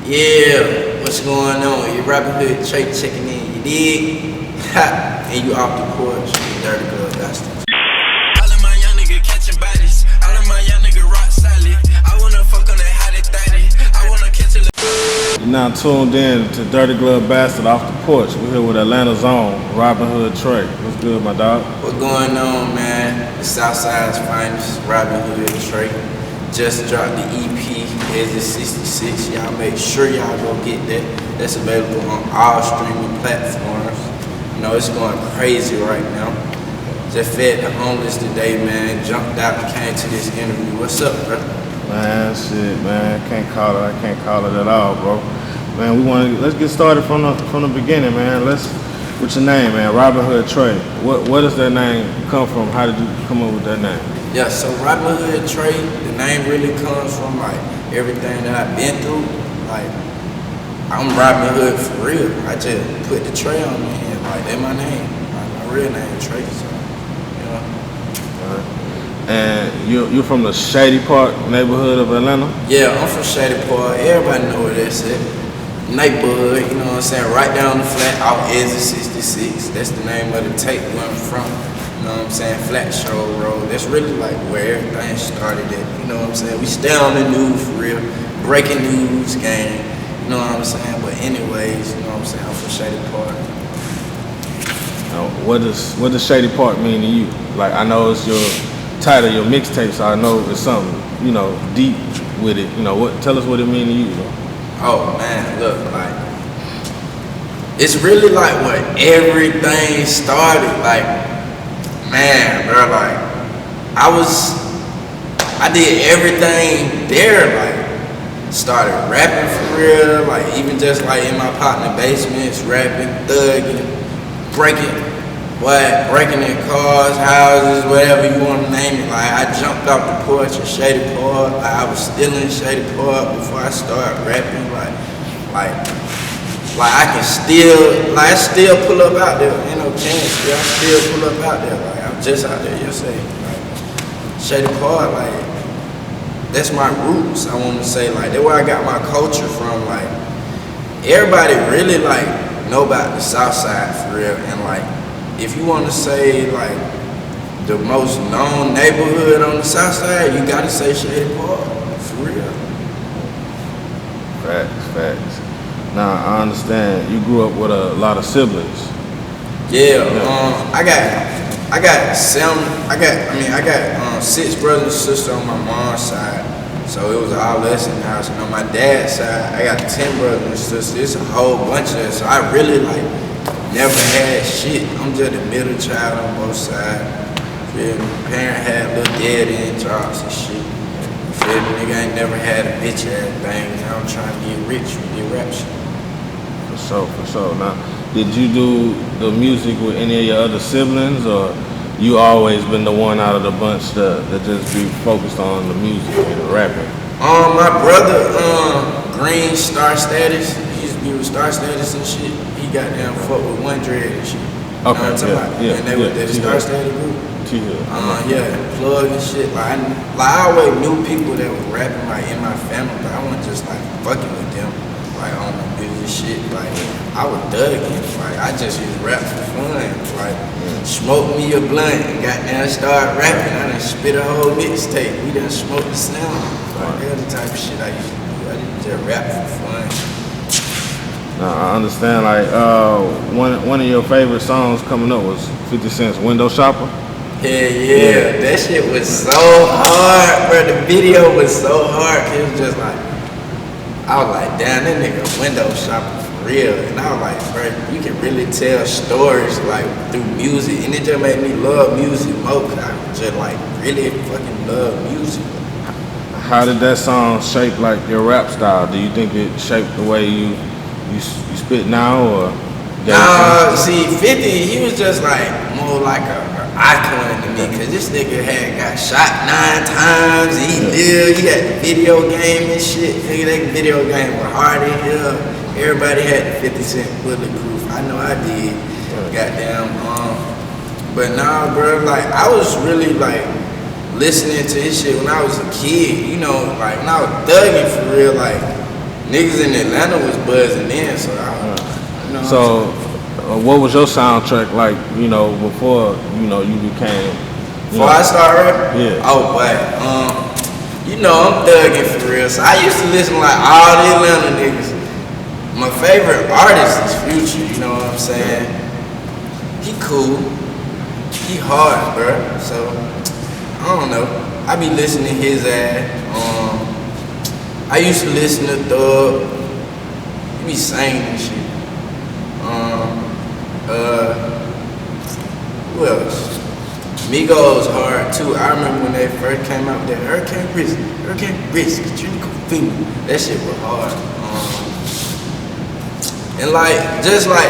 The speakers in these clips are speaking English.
Yeah, what's going on? Your RobnHood Tra checking in, you dig? Ha! And you off the porch, you dirty girl bastards. All of my young nigga catching bodies. All of my young nigga rock solid. I wanna fuck on that hottie 30. I wanna catch a You're now tuned in to Dirty Glove Bastard off the porch. We're here with Atlanta's own RobnHood Tra. What's good, my dog? What's going on, man? The Southside's finest, RobnHood Tra. Just dropped the EP, Yager 66. Y'all make sure y'all go get that. That's available on all streaming platforms. You know, it's going crazy right now. Just fed the homeless today, man. Jumped out and came to this interview. What's up, bro? Man, shit, man. I can't call it at all, bro. Man, let's get started from the beginning, man. What's your name, man? RobnHood Tra. Where does that name come from? How did you come up with that name? Yeah, so RobnHood Tra, the name really comes from like everything that I've been through. Like, I'm Robin Hood for real. I just put the Tra on me and like, that's my name. Like, my real name, Tra, so, you know. And you're from the Shady Park neighborhood of Atlanta? Yeah, I'm from Shady Park. Everybody know where that's at. Neighborhood, you know what I'm saying? Right down the flat, out Yager 66. That's the name of the tape where I'm from. You know what I'm saying? Flat Show Road. That's really like where everything started at. You know what I'm saying? We stay on the news for real. Breaking news game. You know what I'm saying? But anyways, you know what I'm saying? I'm from Shady Park. Now, what does Shady Park mean to you? Like, I know it's your title, your mixtape, so I know it's something, you know, deep with it. You know, tell us what it mean to you, though. Oh man, look, like, it's really like what everything started. Like, man, bro, like, I did everything there, like, started rapping for real, like, even just like in my partner basements, rapping, thugging, breaking in cars, houses, whatever you want to name it. Like, I jumped off the porch in Shady Park. Like, I was still in Shady Park before I started rapping. Like I can I still pull up out there. Ain't no chance, I still pull up out there. Like, I'm just out there yesterday. Like, Shady Park, like, that's my roots. I want to say, like, that's where I got my culture from. Like, everybody really like know about the South Side for real, and like, if you want to say like the most known neighborhood on the South Side, you gotta say Shady Park, for real. Facts. Now I understand you grew up with a lot of siblings. Yeah, I got 6 brothers and sisters on my mom's side, so it was all us in the house. And on my dad's side, I got 10 brothers and sisters. It's a whole bunch of us. So I really like never had shit. I'm just a middle child on both sides. Feel me? Parent had little dead-end jobs and shit. Feel me? Nigga ain't never had a bitch ass thing. Now I'm trying to get rich with the rap shit. For sure. Now, did you do the music with any of your other siblings, or you always been the one out of the bunch that just be focused on the music and the rapping? My brother, Green Star Status, he used to be with Star Status and shit. He got down fuck with One Dread and shit. Okay, you know what I'm talking about? And they were the Star Status group. Plug and shit. Like, I always knew people that were rapping like in my family, but I wasn't just like fucking with them, like on the music shit. Like, I was thugging. Like, I just used to rap for fun. Like, smoke me a blunt and got down and started rapping. I done spit a whole mixtape. We done smoked the sound. Like, that's the type of shit I used to do. I didn't just rap for fun. Now, I understand, like, one of your favorite songs coming up was 50 Cent's Window Shopper. Yeah, that shit was so hard, bro. The video was so hard. It was just like, I was like, damn, that nigga window shopping for real. And I was like, bro, you can really tell stories like through music, and it just made me love music more. Cause I just like really fucking love music. How did that song shape like your rap style? Do you think it shaped the way you spit now, or? Nah, see, 50, he was just like more like a icon to me, cause this nigga got shot 9 times. He lived. He had the video game and shit. Nigga, that video game was hard in here. Everybody had the 50 Cent bulletproof. I know I did. Goddamn. But nah, bro. Like, I was really like listening to his shit when I was a kid. You know, like when I was thugging for real. Like, niggas in Atlanta was buzzing in, so you know. So, what was your soundtrack like? You know, before you became. Before I started rapping? Yeah. Oh, boy. You know, I'm thugging for real. So I used to listen to like all the Atlanta niggas. My favorite artist is Future, you know what I'm saying? He cool. He hard, bro. So, I don't know. I be listening to his ass. I used to listen to Thug. He be saying and shit. Who else? Migos hard too. I remember when they first came out with that Hurricane Risk, Trickle Finger. That shit was hard. And like, just like,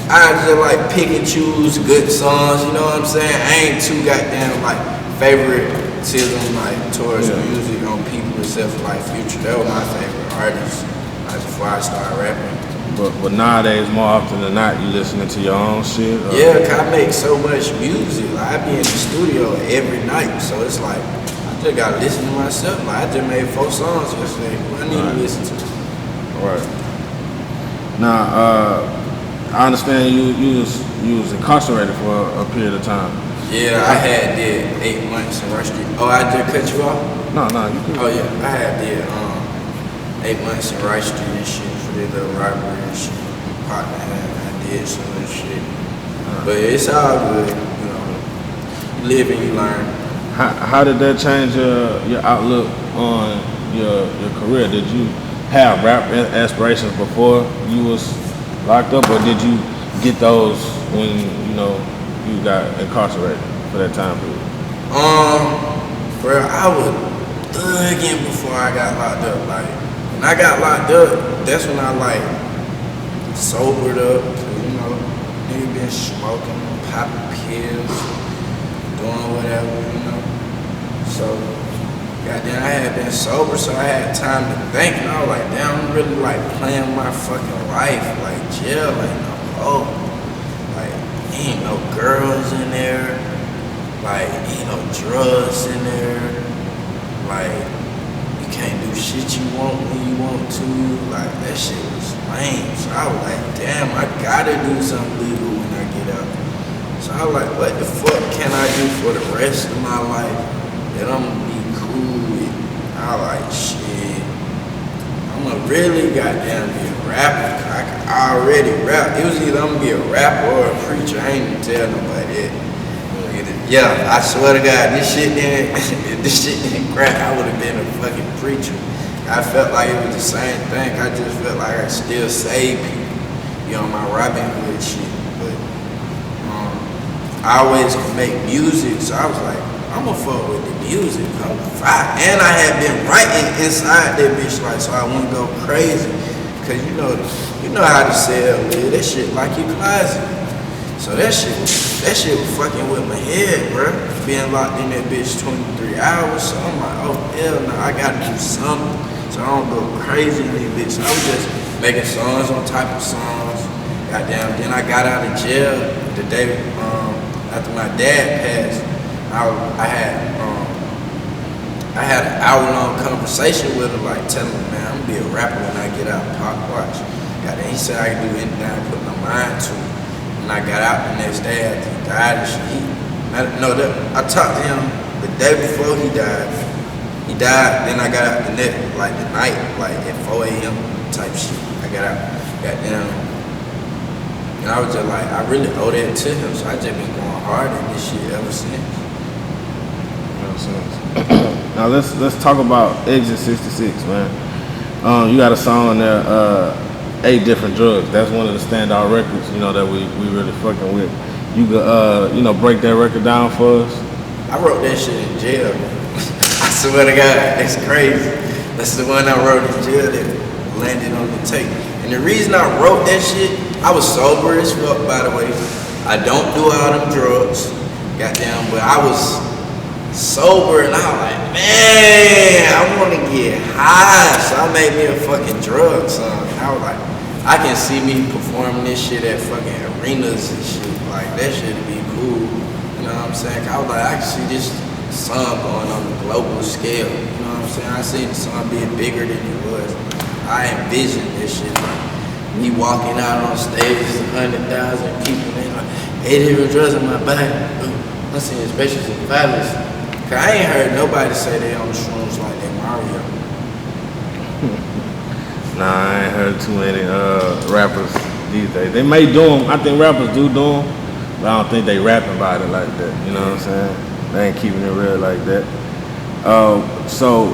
I just like pick and choose good songs, you know what I'm saying? I ain't too goddamn like favoritism like towards music on people except for like Future. That was my favorite artist like, before I started rapping. But nowadays, more often than not, you listening to your own shit? Or? Yeah, cause I make so much music. Like, I be in the studio every night, so it's like, I just gotta listen to myself. Like, I just made 4 songs yesterday. I need to listen to. Right. Now, I understand you was incarcerated for a period of time. Yeah, I had did 8 months in Wright. Oh, I just cut you off? No, you can. Oh yeah, I had did 8 months in Wright Street and shit for the little robbery and shit. Partner I did some of this shit. But it's all good, you know. You live and you learn. How did that change your outlook on your career? Did you have rap aspirations before you was locked up, or did you get those when you got incarcerated for that time period? Bro, I was thugging before I got locked up. Like, when I got locked up, that's when I like sobered up. Cause, you know, nigga been smoking, popping pills, doing whatever, you know. So, goddamn, I had been sober, so I had time to think. And I was like, damn, I'm really like playing my fucking life. Like, jail ain't no hope. Like, ain't no girls in there. Like, ain't no drugs in there. Like, you can't do shit you want when you want to. Like, that shit was lame. So I was like, damn, I gotta do something legal when I get out. So I was like, what the fuck can I do for the rest of my life that I'm gonna be cool with? I was like, shit, I'm gonna really goddamn be a rapper. I can already rap. It was either I'm gonna be a rapper or a preacher. I ain't even tell nobody that. Yeah, I swear to God, if this shit didn't crack, I would have been a fucking preacher. I felt like it was the same thing. I just felt like I still save people, you know, my RobnHood shit. But I always could make music, so I was like, I'm gonna fuck with the music. And I had been writing inside that bitch, like, so I wouldn't go crazy. Cause you know how to sell, man. That shit like your closet. So that shit was fucking with my head, bro. Being locked in that bitch 23 hours. So I'm like, oh hell no, I gotta do something. So I don't go crazy in this bitch. So I was just making songs on type of songs. Goddamn. Then I got out of jail the day after my dad passed. I had an hour-long conversation with him, like telling him, man, I'm gonna be a rapper when I get out. Pop watch. Goddamn. He said I could do anything I put my mind to. And I got out the next day after he died and shit. I talked to him the day before he died. He died, then I got out the night, like at 4 a.m. type shit. I got out, goddamn. And I was just like, I really owe that to him, so I just been going hard at this shit ever since. Now let's talk about Exit 66, man. You got a song on there, 8 Different Drugs. That's one of the standout records, that we really fucking with. You could, break that record down for us? I wrote that shit in jail. I swear to God, it's crazy. That's the one I wrote in jail that landed on the tape. And the reason I wrote that shit, I was sober as fuck, by the way. I don't do all them drugs, goddamn, but I was sober and I was like, man, I want to get high. So I made me a fucking drug song. I was like, I can see me performing this shit at fucking arenas and shit. Like, that shit would be cool. You know what I'm saying? I was like, I can see this song going on a global scale. You know what I'm saying? I seen the song being bigger than it was. I envision this shit. Like, me walking out on stage, 100,000 people, they like, 8 different drugs in my body. I'm seeing especially some violence. Cause I ain't heard nobody say they on shrooms like that Mario. Nah, I ain't heard too many rappers these days. They may do them. I think rappers do them, but I don't think they rapping about it like that. You know what I'm saying? They ain't keeping it real like that. So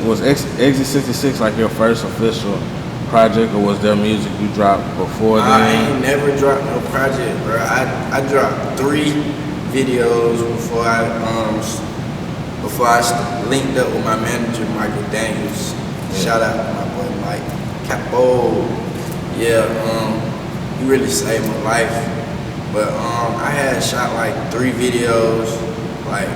was Exit 66 like your first official project, or was there music you dropped before then? I ain't never dropped no project, bro. I dropped 3 videos before I linked up with my manager Michael Daniels. Shout out to my boy Mike Capo. Yeah, he really saved my life. But I had shot like 3 videos, like.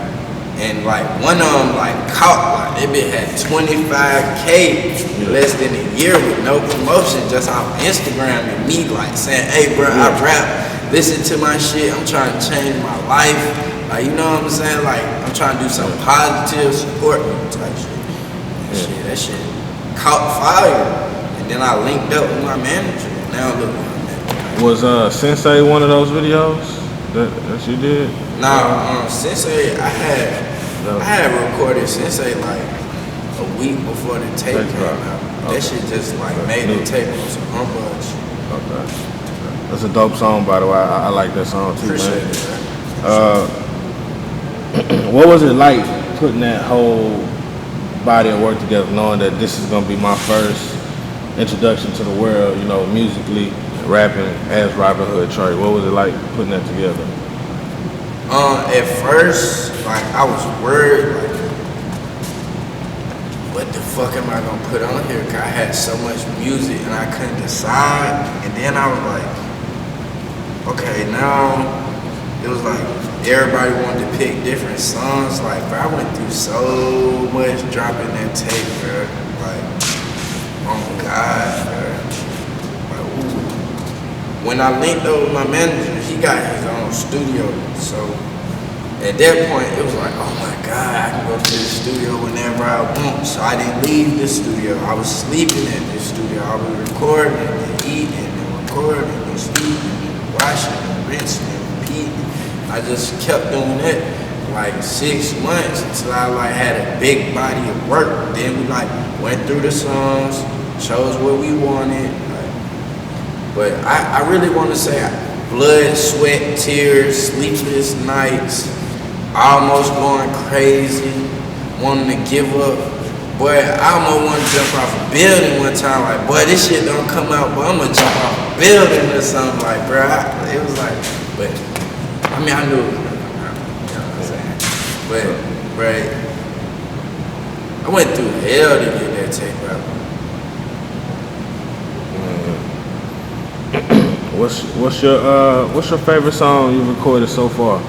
And like one of them like caught, like that bitch had 25K less than a year with no promotion, just off Instagram, and me like saying, hey bro, I rap, listen to my shit, I'm trying to change my life. Like, you know what I'm saying? Like, I'm trying to do something positive, support me type shit. That shit caught fire. And then I linked up with my manager. Now look where I'm at. Was Sensei one of those videos that you did? Nah, Sensei, I had recorded Sensei like a week before the tape came out. That shit just like made the tape on some humbug shit. Okay. That's a dope song, by the way. I like that song too, Appreciate man. It, what was it like putting that whole body of work together, knowing that this is gonna be my first introduction to the world, you know, musically, rapping as RobnHood Tra? What was it like putting that together? At first, like, I was worried, like, what the fuck am I gonna put on here? Cause I had so much music and I couldn't decide. And then I was like, okay, now it was like everybody wanted to pick different songs. Like, bro, I went through so much dropping that tape, bro. Like, oh God, bro. Like, ooh. When I linked up with my manager, he got his own studio, so at that point it was like, oh my God, I can go to the studio whenever I want. So I didn't leave the studio. I was sleeping at the studio. I was recording and eating and recording and sleeping and washing and rinsing and repeating. I just kept doing that like 6 months until I like had a big body of work. Then we like went through the songs, chose what we wanted. But I really want to say blood, sweat, tears, sleepless nights, almost going crazy, wanting to give up. Boy, I almost wanted to jump off a building one time. Like, boy, this shit don't come out, but I'm going to jump off a building or something. Like, bro, it was like, but, I mean, I knew it was going to come out. You know what I'm saying? But, bro, I went through hell to get that tape out. What's your favorite song you recorded so far?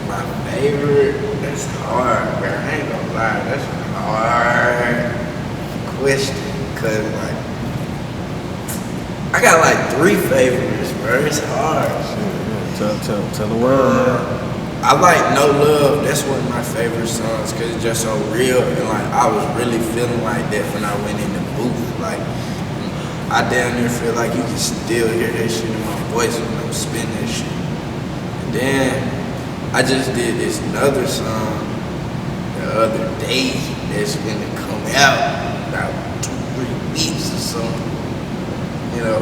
My favorite, that's hard, bro. I ain't gonna lie, that's a hard question. Cause like, I got like 3 favorites, bro. It's hard. Tell the world, man. I like No Love. That's one of my favorite songs because it's just so real, and like I was really feeling like that when I went in the booth. Like, I damn near feel like you can still hear that shit in my voice when I'm spinning that shit. And then I just did this another song the other day that's gonna come out about 2-3 weeks or something. You know,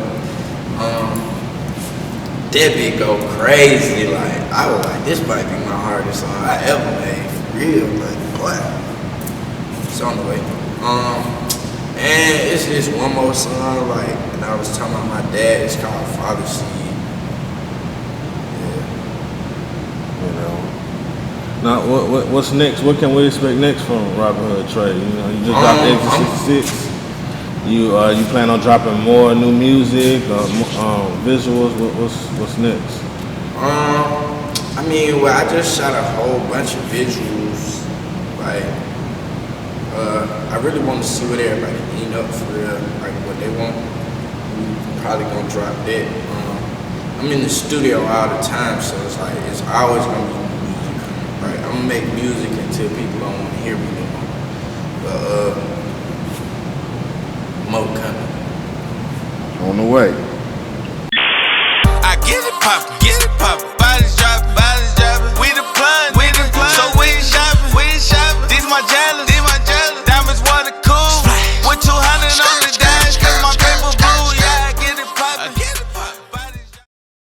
that bitch go crazy. Like, I was like, this might be my hardest song I ever made, for real. Like, what? It's on the way. And it's just one more song, like, and I was talking about my dad, it's called Father Seed. Yeah. You know. Now, what's next? What can we expect next from RobnHood Tra? You know, you just dropped Exit 66. You plan on dropping more new music, visuals? What's next? I mean, well, I just shot a whole bunch of visuals, like. I really want to see what everybody end up for real, like what they want. We probably gonna drop that. I'm in the studio all the time, so it's like it's always gonna be new music. Right? I'm gonna make music until people don't want to hear me anymore. More coming. On the way. I get it poppin', get it